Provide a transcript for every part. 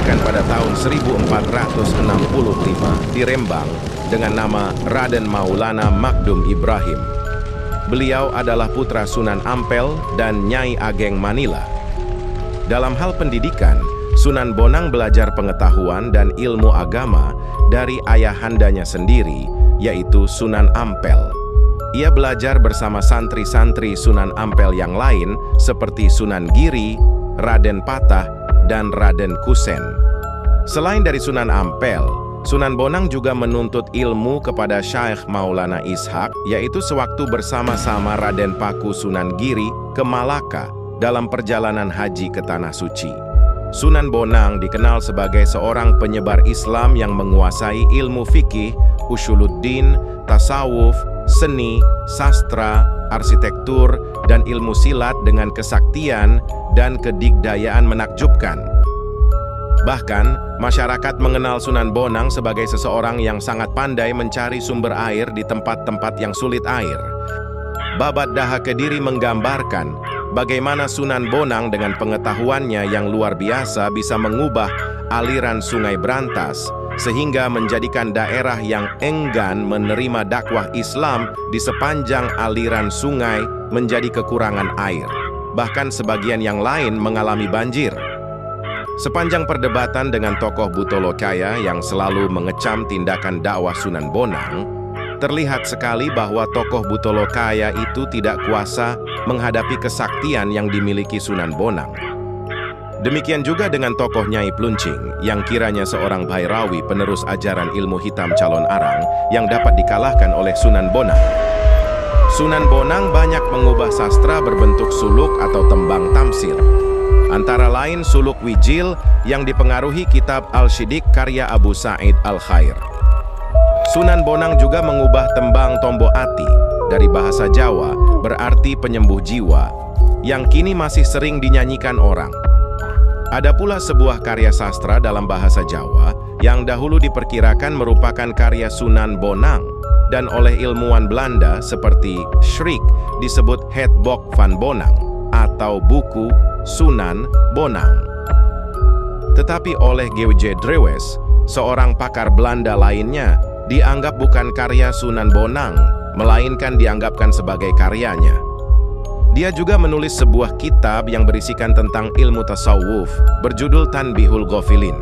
dilahirkan pada tahun 1465 di Rembang dengan nama Raden Maulana Magdum Ibrahim. Beliau adalah putra Sunan Ampel dan Nyai Ageng Manila. Dalam hal pendidikan, Sunan Bonang belajar pengetahuan dan ilmu agama dari ayahandanya sendiri, yaitu Sunan Ampel. Ia belajar bersama santri-santri Sunan Ampel yang lain seperti Sunan Giri, Raden Patah, dan Raden Kusen. Selain dari Sunan Ampel, Sunan Bonang juga menuntut ilmu kepada Syekh Maulana Ishak, yaitu sewaktu bersama-sama Raden Paku Sunan Giri ke Malaka dalam perjalanan haji ke Tanah Suci. Sunan Bonang dikenal sebagai seorang penyebar Islam yang menguasai ilmu fikih, usuluddin, tasawuf, seni, sastra, arsitektur, dan ilmu silat dengan kesaktian dan kedigdayaan menakjubkan. Bahkan, masyarakat mengenal Sunan Bonang sebagai seseorang yang sangat pandai mencari sumber air di tempat-tempat yang sulit air. Babat Daha Kediri menggambarkan bagaimana Sunan Bonang dengan pengetahuannya yang luar biasa bisa mengubah aliran Sungai Brantas sehingga menjadikan daerah yang enggan menerima dakwah Islam di sepanjang aliran sungai menjadi kekurangan air. Bahkan sebagian yang lain mengalami banjir. Sepanjang perdebatan dengan tokoh Butolokaya yang selalu mengecam tindakan dakwah Sunan Bonang, terlihat sekali bahwa tokoh Butolokaya itu tidak kuasa menghadapi kesaktian yang dimiliki Sunan Bonang. Demikian juga dengan tokoh Nyai Pluncing yang kiranya seorang Bhairawi penerus ajaran ilmu hitam calon arang yang dapat dikalahkan oleh Sunan Bonang. Sunan Bonang banyak mengubah sastra berbentuk suluk atau tembang tamsil. Antara lain suluk Wijil yang dipengaruhi kitab Al-Shidik karya Abu Sa'id Al-Khair. Sunan Bonang juga mengubah tembang Tombo Ati dari bahasa Jawa berarti penyembuh jiwa yang kini masih sering dinyanyikan orang. Ada pula sebuah karya sastra dalam bahasa Jawa yang dahulu diperkirakan merupakan karya Sunan Bonang dan oleh ilmuwan Belanda seperti Schrick disebut Het Boek van Bonang atau buku Sunan Bonang. Tetapi oleh G.W. Drewes, seorang pakar Belanda lainnya, dianggap bukan karya Sunan Bonang, melainkan dianggapkan sebagai karyanya. Dia juga menulis sebuah kitab yang berisikan tentang ilmu tasawuf, berjudul Tanbihul Ghafilin.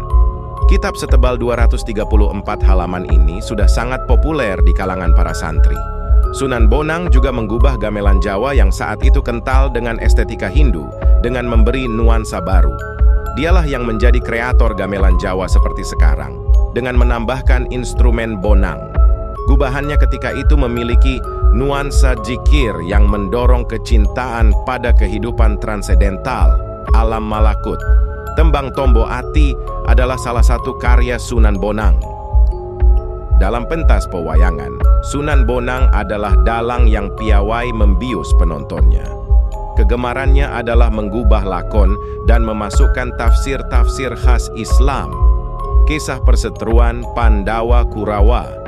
Kitab setebal 234 halaman ini sudah sangat populer di kalangan para santri. Sunan Bonang juga mengubah gamelan Jawa yang saat itu kental dengan estetika Hindu, dengan memberi nuansa baru. Dialah yang menjadi kreator gamelan Jawa seperti sekarang, dengan menambahkan instrumen bonang. Gubahannya ketika itu memiliki nuansa zikir yang mendorong kecintaan pada kehidupan transendental, alam malakut. Tembang Tombo Ati adalah salah satu karya Sunan Bonang. Dalam pentas pewayangan, Sunan Bonang adalah dalang yang piawai membius penontonnya. Kegemarannya adalah menggubah lakon dan memasukkan tafsir-tafsir khas Islam, kisah perseteruan Pandawa Kurawa.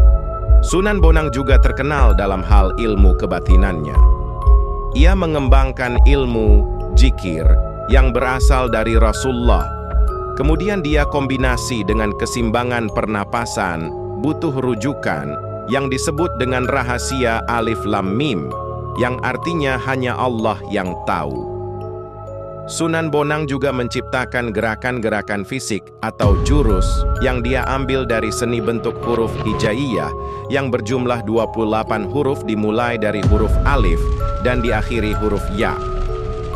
Sunan Bonang juga terkenal dalam hal ilmu kebatinannya. Ia mengembangkan ilmu zikir yang berasal dari Rasulullah. Kemudian dia kombinasi dengan kesimbangan pernapasan, butuh rujukan yang disebut dengan rahasia Alif Lam Mim, yang artinya hanya Allah yang tahu. Sunan Bonang juga menciptakan gerakan-gerakan fisik atau jurus yang dia ambil dari seni bentuk huruf hijaiyah yang berjumlah 28 huruf dimulai dari huruf alif dan diakhiri huruf ya.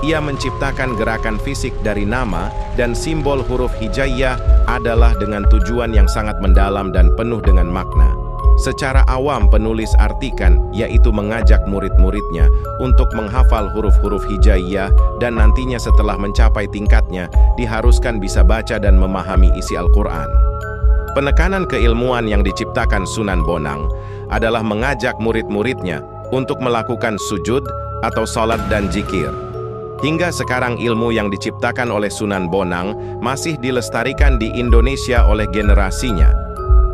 Ia menciptakan gerakan fisik dari nama dan simbol huruf hijaiyah adalah dengan tujuan yang sangat mendalam dan penuh dengan makna. Secara awam penulis artikan, yaitu mengajak murid-muridnya untuk menghafal huruf-huruf hijaiyah dan nantinya setelah mencapai tingkatnya, diharuskan bisa baca dan memahami isi Al-Quran. Penekanan keilmuan yang diciptakan Sunan Bonang adalah mengajak murid-muridnya untuk melakukan sujud atau salat dan zikir. Hingga sekarang ilmu yang diciptakan oleh Sunan Bonang masih dilestarikan di Indonesia oleh generasinya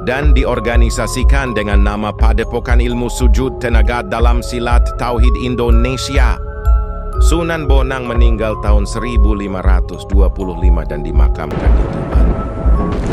dan diorganisasikan dengan nama Padepokan Ilmu Sujud Tenaga Dalam Silat Tauhid Indonesia. Sunan Bonang meninggal tahun 1525 dan dimakamkan di Tuban.